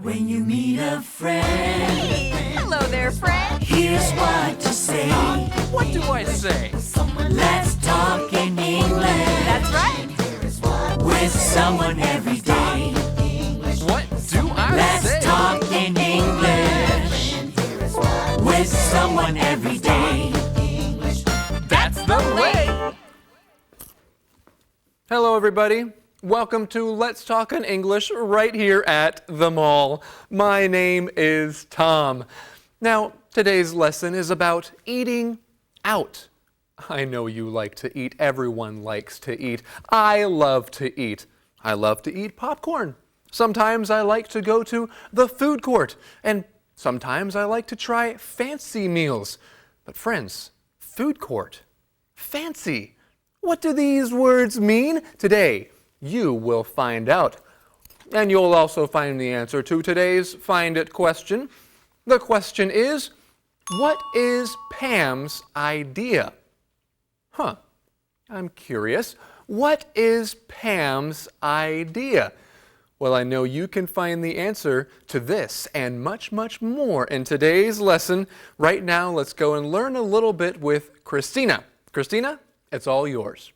When you meet a friend, Hey, hello there, friend. here's what to say. What do I say? Let's talk in English That's right. with someone every day. What do I Let's say? talk in English with someone every day. That's the way. Hello, everybody. Welcome to Let's Talk in English right here at the mall. My name is Tom. Now, today's lesson is about eating out. I know you like to eat. Everyone likes to eat. I love to eat. I love to eat popcorn. Sometimes I like to go to the food court, and sometimes I like to try fancy meals. But friends, food court, fancy. What do these words mean? Today, you will find out. And you'll also find the answer to today's Find It question. The question is, what is Pam's idea? I'm curious. What is Pam's idea? Well, I know you can find the answer to this and much, much more in today's lesson. Right now, let's go and learn a little bit with Christina. Christina, it's all yours.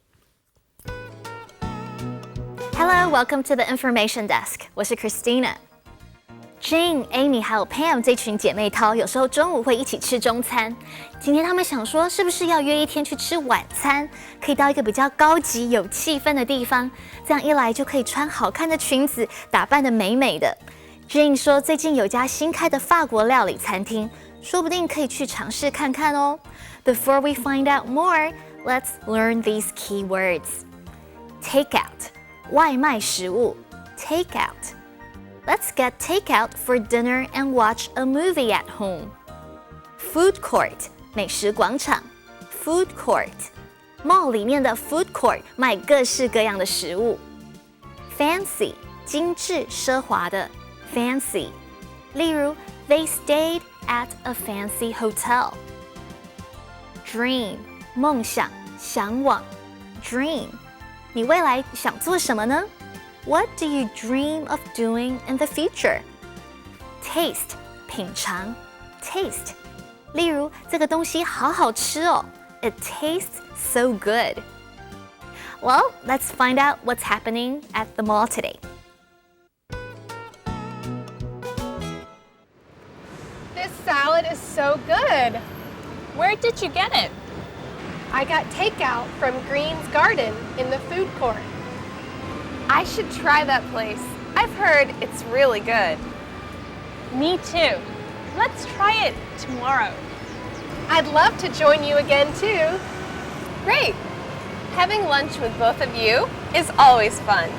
Hello, welcome to the Information Desk. 我是 Christina。Jane、Amy 还有 Pam 这群姐妹淘，有时候中午会一起吃中餐。今天她们想说，是不是要约一天去吃晚餐？可以到一个比较高级、有气氛的地方，这样一来就可以穿好看的裙子，打扮得美美的。Jane 说，最近有家新开的法国料理餐厅，说不定可以去尝试看看哦。Before we find out more, let's learn these key words. Takeout. 外卖食物 takeout. Let's get takeout for dinner and watch a movie at home. Food court 美食广场 food court. Mall 里面的 food court 卖各式各样的食物。Fancy 精致奢华的 fancy. 例如 They stayed at a fancy hotel. Dream 梦想向往 dream.你未来想做什么呢？ What do you dream of doing in the future? Taste 品尝 taste. 例如这个东西好好吃哦 It tastes so good. Well, let's find out what's happening at the mall today. This salad is so good. Where did you get it? I got takeout from Green's Garden in the food court. I should try that place. I've heard it's really good. Me too. Let's try it tomorrow. I'd love to join you again too. Great. Having lunch with both of you is always fun.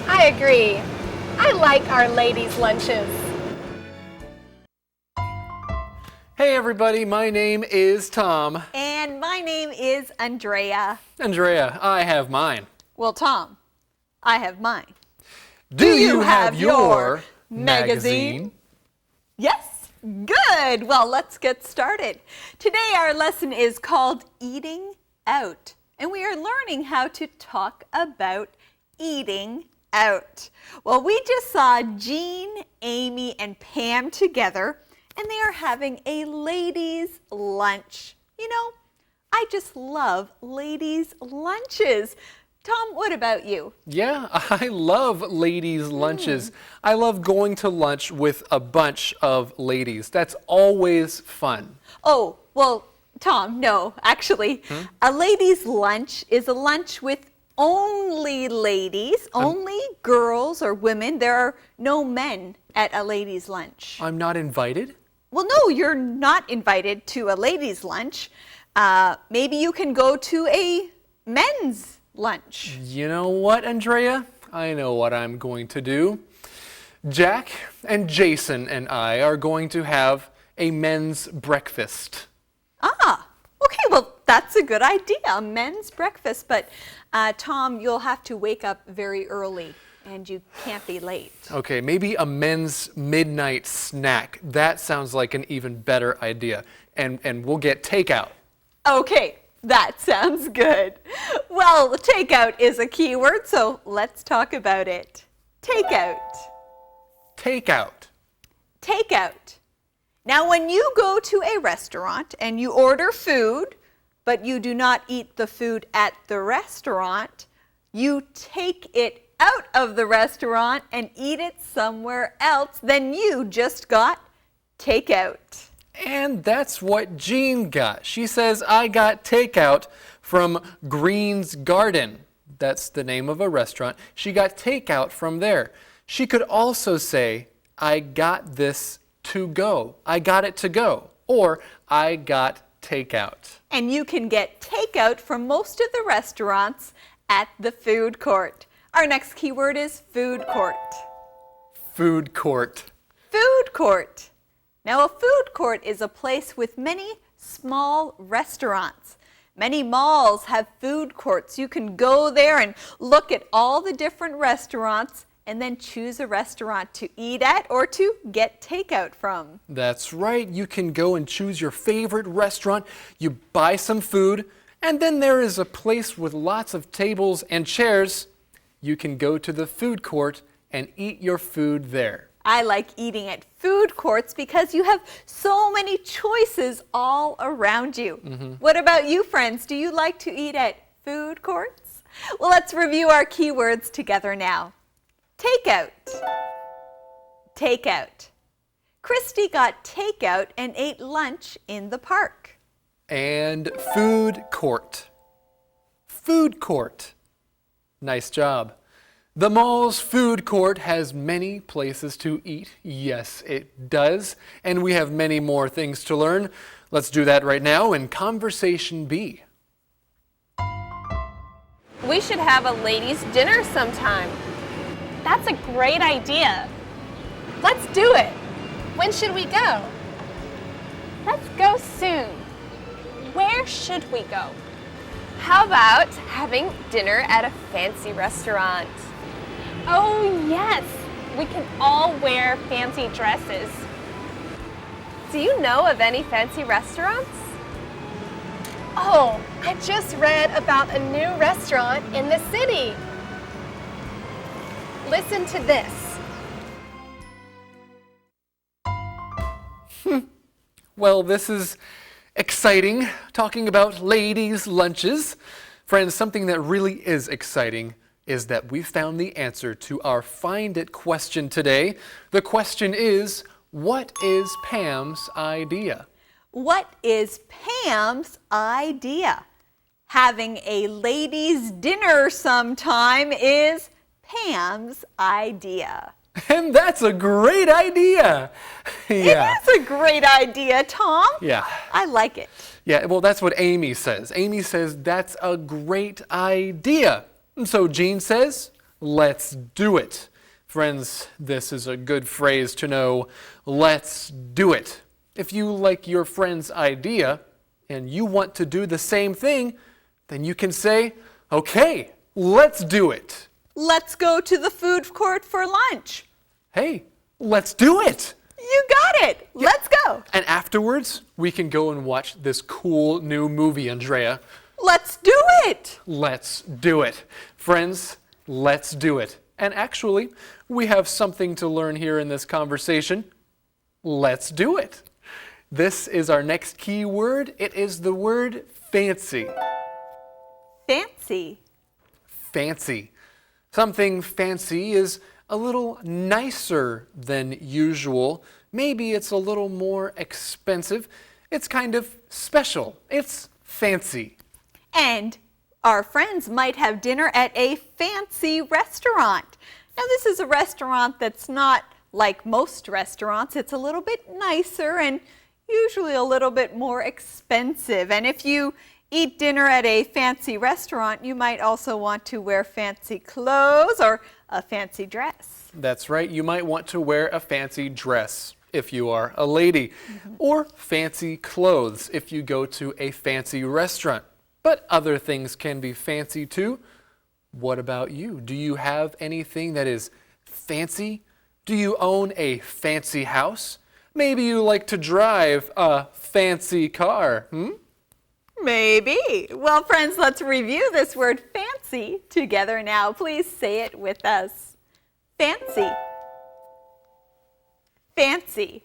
I agree. I like our ladies' lunches. Hey everybody, my name is Tom. And my name is Andrea. Andrea, I have mine. Well, Tom, I have mine. Do you have your magazine? Yes, good. Well, let's get started. Today our lesson is called Eating Out. And we are learning how to talk about eating out. Well, we just saw Jean, Amy, and Pam together, and they are having a ladies' lunch. You know, I just love ladies' lunches. Tom, what about you? Yeah, I love ladies' lunches. I love going to lunch with a bunch of ladies. That's always fun. Oh, well, Tom, no, actually. A ladies' lunch is a lunch with only ladies, only girls or women. There are no men at a ladies' lunch. I'm not invited? Well, no, you're not invited to a ladies' lunch. Maybe you can go to a men's lunch. You know what, Andrea? I know what I'm going to do. Jack and Jason and I are going to have a men's breakfast. Okay, well, that's a good idea, a men's breakfast. But Tom, you'll have to wake up very early and you can't be late. Okay, maybe a men's midnight snack. That sounds like an even better idea. And we'll get takeout. Okay, that sounds good. Well, takeout is a key word, so let's talk about it. Takeout. takeout. Takeout. Now, when you go to a restaurant and you order food, but you do not eat the food at the restaurant, you take it out of the restaurant and eat it somewhere else, then you just got takeout. And that's what Jean got. She says, I got takeout from Green's Garden. That's the name of a restaurant. She got takeout from there. She could also say, I got this to go. I got it to go. Or I got takeout. And you can get takeout from most of the restaurants at the food court. Our next keyword is food court. Food court. Food court. Now, a food court is a place with many small restaurants. Many malls have food courts. You can go there and look at all the different restaurants and then choose a restaurant to eat at or to get takeout from. That's right. You can go and choose your favorite restaurant. You buy some food, and then there is a place with lots of tables and chairs. You can go to the food court and eat your food there. I like eating at food courts because you have so many choices all around you. What about you, friends? Do you like to eat at food courts? Well, let's review our keywords together now. Takeout. Takeout. Christy got takeout and ate lunch in the park. And food court. Food court. Nice job. The mall's food court has many places to eat. Yes, it does. And we have many more things to learn. Let's do that right now in Conversation B. We should have a ladies' dinner sometime. That's a great idea. Let's do it. When should we go? Let's go soon. Where should we go? How about having dinner at a fancy restaurant? Oh, yes. We can all wear fancy dresses. Do you know of any fancy restaurants? Oh, I just read about a new restaurant in the city. Listen to this. Well, this is exciting, talking about ladies' lunches. Friends, something that really is exciting is that we found the answer to our Find It question today. The question is, what is Pam's idea? What is Pam's idea? Having a ladies' dinner sometime is Pam's idea. And that's a great idea. Yeah. It is a great idea, Tom. Yeah. I like it. Yeah, well, that's what Amy says. Amy says that's a great idea. And so Jean says, let's do it. Friends, this is a good phrase to know, let's do it. If you like your friend's idea and you want to do the same thing, then you can say, okay, let's do it. Let's go to the food court for lunch. Hey, let's do it. You got it. Let's go. And afterwards, we can go and watch this cool new movie, Andrea. Let's do it. Let's do it. Friends, let's do it. And actually, we have something to learn here in this conversation. Let's do it. This is our next key word. It is the word fancy. Fancy. Fancy. Something fancy is a little nicer than usual. Maybe it's a little more expensive. It's kind of special. It's fancy. And our friends might have dinner at a fancy restaurant. Now, this is a restaurant that's not like most restaurants. It's a little bit nicer and usually a little bit more expensive. And if you eat dinner at a fancy restaurant, you might also want to wear fancy clothes or a fancy dress. That's right. You might want to wear a fancy dress if you are a lady, or fancy clothes if you go to a fancy restaurant. But other things can be fancy too. What about you? Do you have anything that is fancy? Do you own a fancy house? Maybe you like to drive a fancy car, Maybe. Well, friends, let's review this word fancy together now. Please say it with us. Fancy. fancy.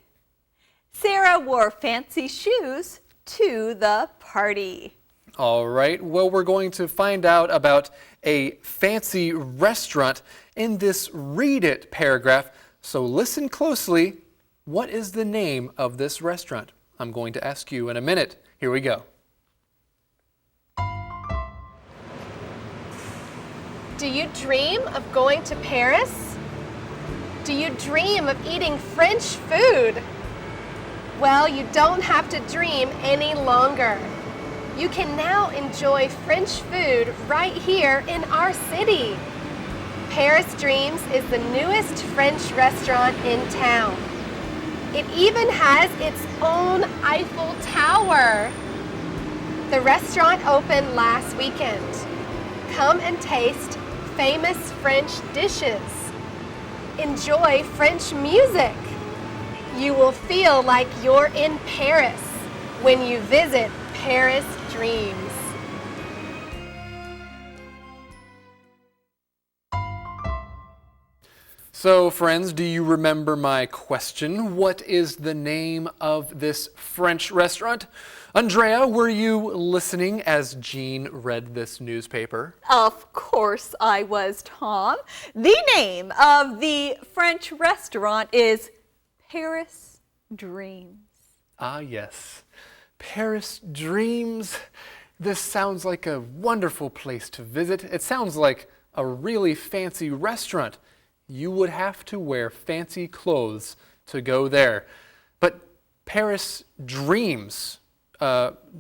Sarah wore fancy shoes to the party. All right, well, we're going to find out about a fancy restaurant in this Read It paragraph. So listen closely. What is the name of this restaurant? I'm going to ask you in a minute. Here we go. Do you dream of going to Paris? Do you dream of eating French food? Well, you don't have to dream any longer. You can now enjoy French food right here in our city. Paris Dreams is the newest French restaurant in town. It even has its own Eiffel Tower. The restaurant opened last weekend. Come and taste famous French dishes. Enjoy French music. You will feel like you're in Paris when you visit Paris Dreams. So, friends, do you remember my question? What is the name of this French restaurant? Andrea, were you listening as Jean read this newspaper? Of course I was, Tom. The name of the French restaurant is Paris Dreams. Ah, yes. Paris Dreams. This sounds like a wonderful place to visit. It sounds like a really fancy restaurant. You would have to wear fancy clothes to go there. But Paris Dreams.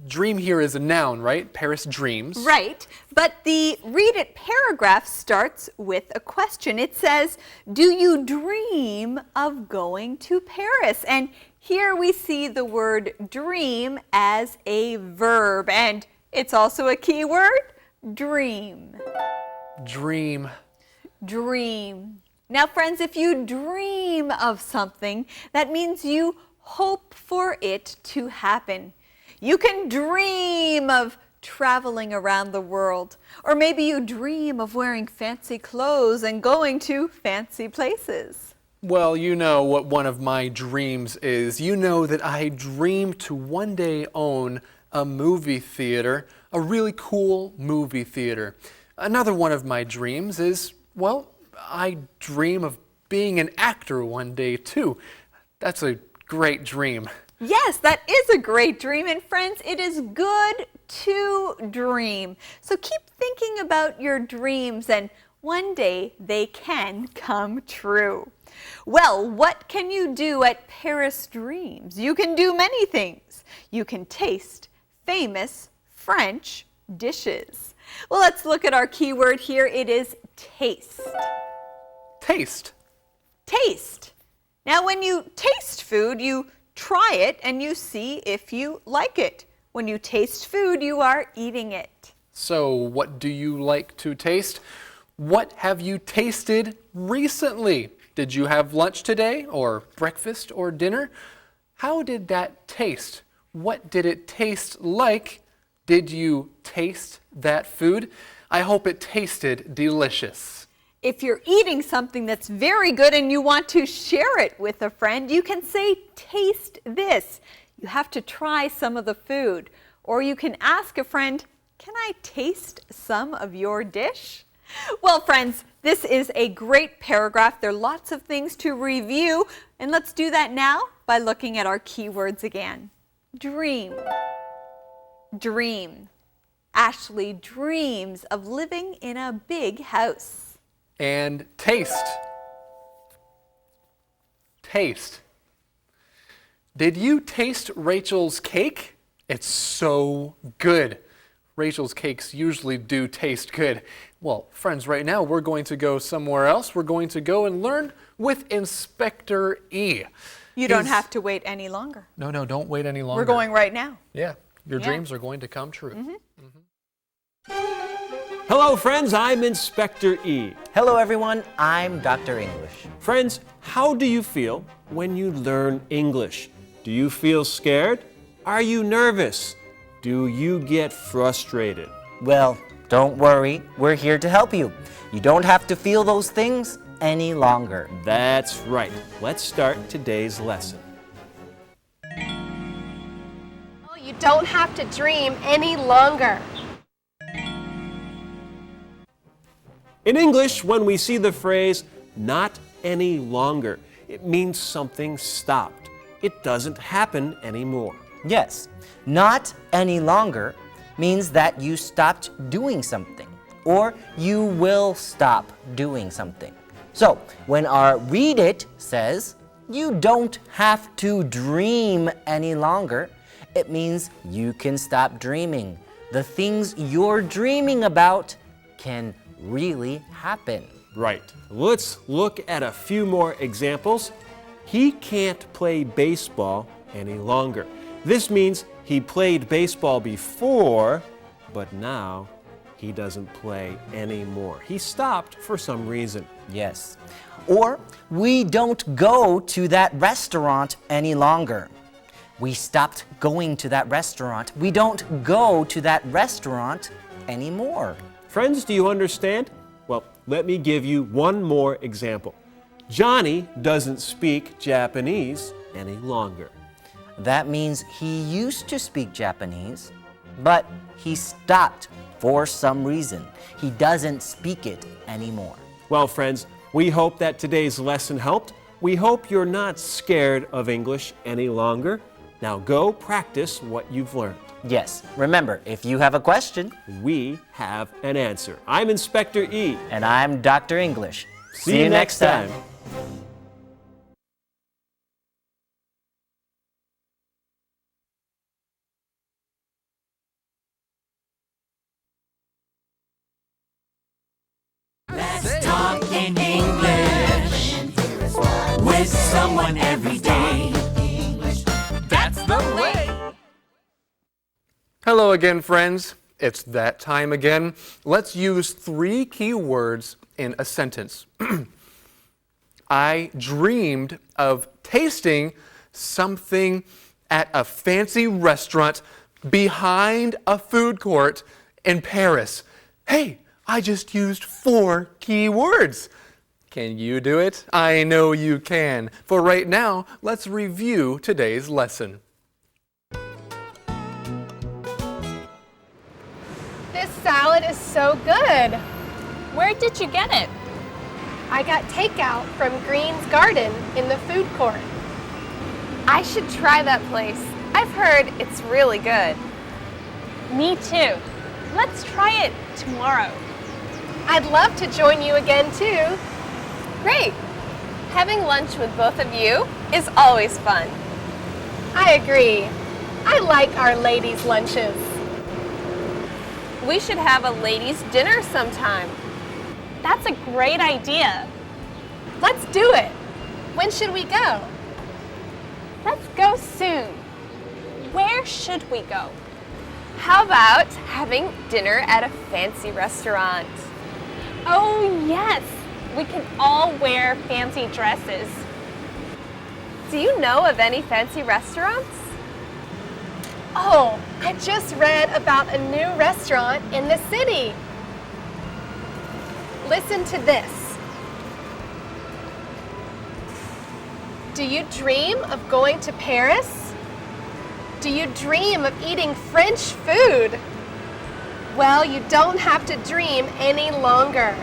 Dream here is a noun, right? Paris Dreams. Right, but the Read It paragraph starts with a question. It says, do you dream of going to Paris? And here we see the word dream as a verb, and it's also a key word, dream. Dream. Dream. Now, friends, if you dream of something, that means you hope for it to happen. You can dream of traveling around the world, or maybe you dream of wearing fancy clothes and going to fancy places. Well, you know what one of my dreams is. You know that I dream to one day own a movie theater, a really cool movie theater. Another one of my dreams is, well, I dream of being an actor one day too. That's a great dream. Yes, that is a great dream, and friends, it is good to dream. So keep thinking about your dreams, and one day they can come true. Well, what can you do at Paris Dreams? You can do many things. You can taste famous French dishes. Well, let's look at our keyword here. It is taste. Taste. Taste. Now, when you taste food, you try it and you see if you like it. When you taste food, you are eating it. So, what do you like to taste? What have you tasted recently? Did you have lunch today, or breakfast, or dinner? How did that taste? What did it taste like? Did you taste that food? I hope it tasted delicious. If you're eating something that's very good and you want to share it with a friend, you can say, taste this. You have to try some of the food. Or you can ask a friend, can I taste some of your dish? Well, friends, this is a great paragraph. There are lots of things to review, and let's do that now by looking at our keywords again. Dream. Dream. Ashley dreams of living in a big house. And taste. Taste. Did you taste Rachel's cake? It's so good. Rachel's cakes usually do taste good. Well, friends, right now we're going to go somewhere else. We're going to go and learn with Inspector E. You don't have to wait any longer. No, don't wait any longer. We're going right now. Yeah, your dreams are going to come true. Hello, friends. I'm Inspector E. Hello, everyone. I'm Dr. English. Friends, how do you feel when you learn English? Do you feel scared? Are you nervous? Do you get frustrated? Well, don't worry. We're here to help you. You don't have to feel those things, any longer. That's right. Let's start today's lesson. You don't have to dream any longer. In English, when we see the phrase not any longer, it means something stopped. It doesn't happen anymore. Yes, not any longer means that you stopped doing something or you will stop doing something. So, when our read it says, you don't have to dream any longer, it means you can stop dreaming. The things you're dreaming about can really happen. Right. Let's look at a few more examples. He can't play baseball any longer. This means he played baseball before, but now he doesn't play anymore. He stopped for some reason. Yes. Or we don't go to that restaurant any longer. We stopped going to that restaurant. We don't go to that restaurant anymore. Friends, do you understand? Well, let me give you one more example. Johnny doesn't speak Japanese any longer. That means he used to speak Japanese, but he stopped for some reason. He doesn't speak it anymore. Well, friends, we hope that today's lesson helped. We hope you're not scared of English any longer. Now go practice what you've learned. Yes, remember, if you have a question, We have an answer. I'm Inspector E. and I'm Dr. English. See you next time. Let's talk in English with someone every day. That's the way. Hello again, friends. It's that time again. Let's use 3 key words in a sentence. I dreamed of tasting something at a fancy restaurant behind a food court in Paris. Hey, I just used 4 key words. Can you do it? I know you can. For right now, let's review today's lesson. This salad is so good. Where did you get it? I got takeout from Green's Garden in the food court. I should try that place. I've heard it's really good. Me too. Let's try it tomorrow. I'd love to join you again too. Great! Having lunch with both of you is always fun. I agree. I like our ladies' lunches. We should have a ladies' dinner sometime. That's a great idea. Let's do it. When should we go? Let's go soon. Where should we go? How about having dinner at a fancy restaurant? Oh, yes. We can all wear fancy dresses. Do you know of any fancy restaurants? Oh, I just read about a new restaurant in the city. Listen to this. Do you dream of going to Paris? Do you dream of eating French food? Well, you don't have to dream any longer.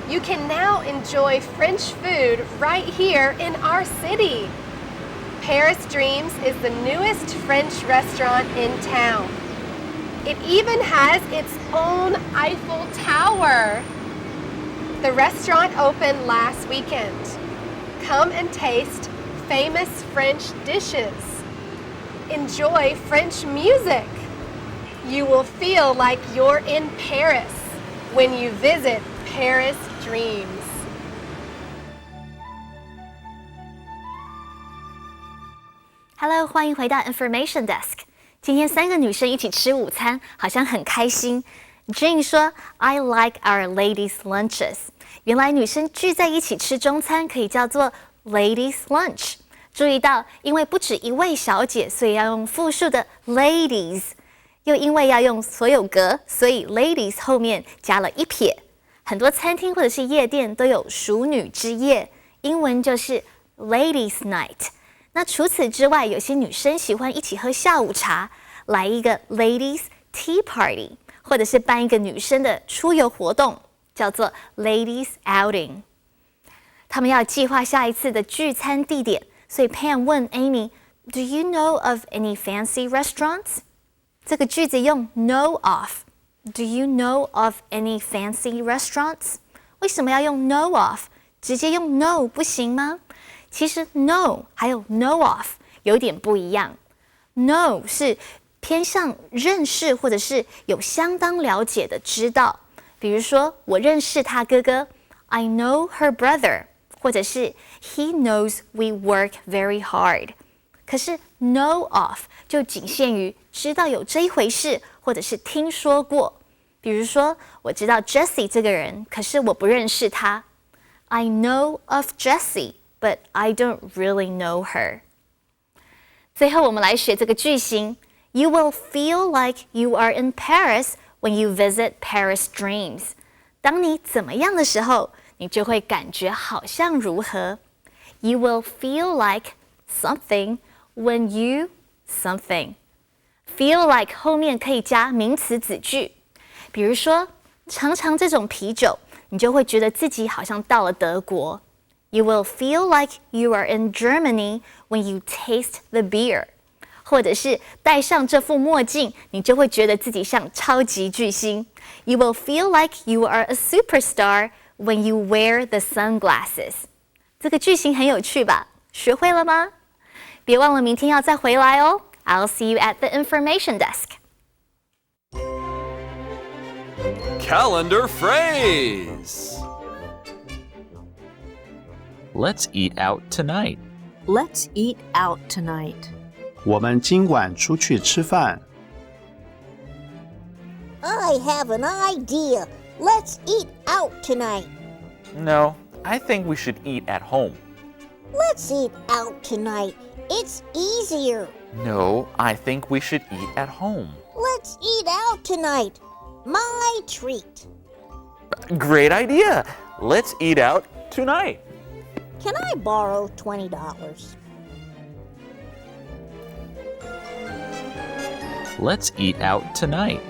You can now enjoy French food right here in our city. Paris Dreams is the newest French restaurant in town. It even has its own Eiffel Tower. The restaurant opened last weekend. Come and taste famous French dishes. Enjoy French music. You will feel like you're in Paris when you visit Paris Dreams. Hello， 欢迎回到 Information Desk。今天3个女生一起吃午餐，好像很开心。Jane 说 ，I like our ladies' lunches。原来女生聚在一起吃中餐可以叫做 ladies' lunch。注意到，因为不止一位小姐，所以要用复数的 ladies。又因为要用所有格，所以 ladies 后面加了一撇。很多餐厅或者是夜店都有淑女之夜，英文就是 Ladies Night。那除此之外，有些女生喜欢一起喝下午茶，来一个 Ladies Tea Party， 或者是办一个女生的出游活动，叫做 Ladies Outing。他们要计划下一次的聚餐地点，所以 Pam 问 Amy，Do you know of any fancy restaurants？ 这个句子用 know of。Do you know of any fancy restaurants？ 为什么要用 know of？ 直接用 know 不行吗？其实 know 还有 know of 有点不一样。know 是偏向认识或者是有相当了解的知道，比如说我认识他哥哥 I know her brother， 或者是 He knows we work very hard。可是 know of 就仅限于知道有这一回事，或者是听说过。比如说，我知道 Jessie 这个人，可是我不认识他。I know of Jessie, but I don't really know her. 最后，我们来学这个句型。You will feel like you are in Paris when you visit Paris Dreams. 当你怎么样的时候，你就会感觉好像如何。You will feel like something when you something. Feel like 后面可以加名词子句。比如说，尝尝这种啤酒，你就会觉得自己好像到了德国。You will feel like you are in Germany when you taste the beer。或者是戴上这副墨镜，你就会觉得自己像超级巨星。You will feel like you are a superstar when you wear the sunglasses。这个句型很有趣吧？学会了吗？别忘了明天要再回来哦。I'll see you at the information desk. Calendar phrase. Let's eat out tonight. Let's eat out tonight. 我们今晚出去吃饭。I have an idea. Let's eat out tonight. No, I think we should eat at home. Let's eat out tonight. It's easier. No, I think we should eat at home. Let's eat out tonight. My treat. Great idea. Let's eat out tonight. Can I borrow $20? Let's eat out tonight.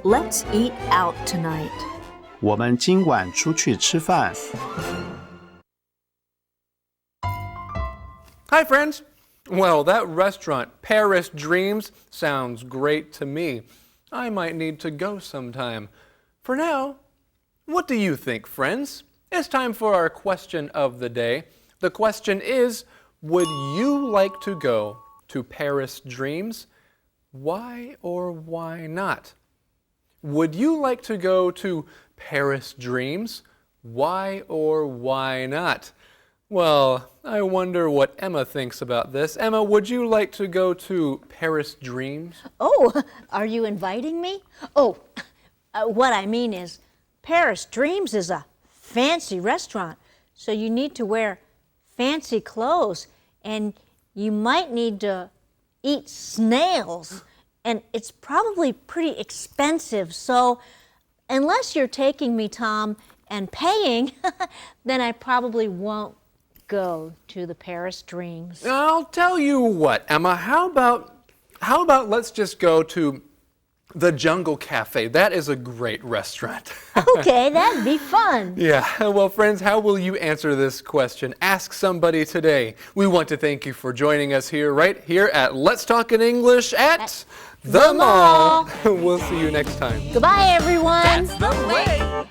Let's eat out tonight. 我们今晚出去吃饭。Hi, friends. Well, that restaurant, Paris Dreams, sounds great to me. I might need to go sometime. For now, what do you think, friends? It's time for our question of the day. The question is, would you like to go to Paris Dreams? Why or why not? Would you like to go to Paris Dreams? Why or why not? Well, I wonder what Emma thinks about this. Emma, would you like to go to Paris Dreams? Oh, are you inviting me? Oh, what I mean is, Paris Dreams is a fancy restaurant, so you need to wear fancy clothes, and you might need to eat snails, and it's probably pretty expensive, so unless you're taking me, Tom, and paying, then I probably won't go to the Paris Dreams. I'll tell you what, Emma, how about let's just go to the Jungle Cafe. That is a great restaurant. Okay, that'd be fun. Yeah, well, friends, how will you answer this question? Ask somebody today. We want to thank you for joining us right here at Let's Talk in English at the Mall. We'll see you next time. Goodbye, everyone. That's the way.